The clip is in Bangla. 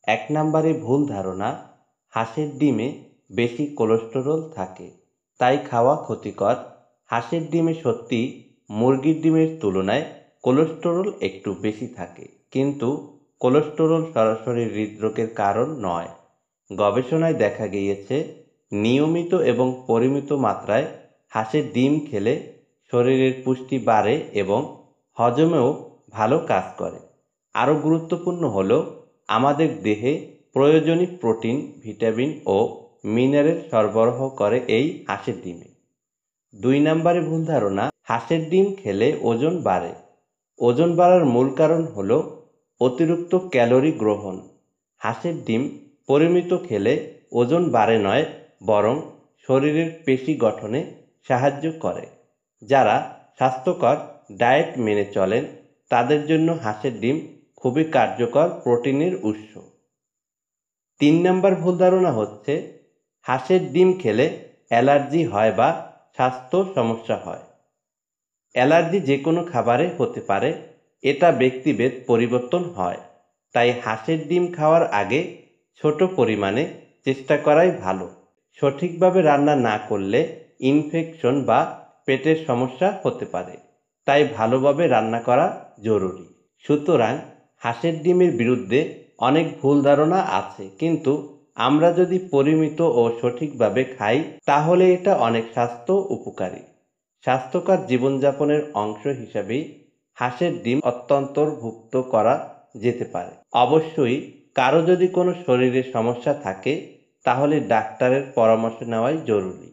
এক নম্বরে ভুল ধারণা, হাঁসের ডিমে বেশি কোলেস্টেরল থাকে, তাই খাওয়া ক্ষতিকর। হাঁসের ডিমে সত্যি মুরগির ডিমের তুলনায় কোলেস্টেরল একটু বেশি থাকে, কিন্তু কোলেস্টেরল সরাসরি হৃদরোগের কারণ নয়। গবেষণায় দেখা গিয়েছে নিয়মিত এবং পরিমিত মাত্রায় হাঁসের ডিম খেলে শরীরের পুষ্টি বাড়ে এবং হজমেও ভালো কাজ করে। আরও গুরুত্বপূর্ণ হলো আমাদের দেহে প্রয়োজনীয় প্রোটিন, ভিটামিন ও মিনারেল সরবরাহ করে এই হাঁসের ডিমে। 2 নম্বরে ভুল ধারণা, হাঁসের ডিম খেলে ওজন বাড়ে। ওজন বাড়ার মূল কারণ হলো অতিরিক্ত ক্যালোরি গ্রহণ। হাঁসের ডিম পরিমিত খেলে ওজন বাড়ে নয়, বরং শরীরের পেশি গঠনে সাহায্য করে। যারা স্বাস্থ্যকর ডায়েট মেনে চলেন তাদের জন্য হাঁসের ডিম খুবই কার্যকর প্রোটিনের উৎস। 3 নম্বর ভুল ধারণা হচ্ছে হাঁসের ডিম খেলে অ্যালার্জি হয় বা স্বাস্থ্য সমস্যা হয়। অ্যালার্জি যে কোনো খাবারে হতে পারে, এটা ব্যক্তিভেদ পরিবর্তন হয়। তাই হাঁসের ডিম খাওয়ার আগে ছোট পরিমাণে চেষ্টা করাই ভালো। সঠিকভাবে রান্না না করলে ইনফেকশন বা পেটের সমস্যা হতে পারে, তাই ভালোভাবে রান্না করা জরুরি। সুতরাং হাঁসের ডিমের বিরুদ্ধে অনেক ভুল ধারণা আছে, কিন্তু আমরা যদি পরিমিত ও সঠিকভাবে খাই তাহলে এটা অনেক স্বাস্থ্য উপকারী। স্বাস্থ্যকর জীবনযাপনের অংশ হিসাবেই হাঁসের ডিম অন্তর্ভুক্ত করা যেতে পারে। অবশ্যই কারো যদি কোনো শরীরে সমস্যা থাকে তাহলে ডাক্তারের পরামর্শ নেওয়াই জরুরি।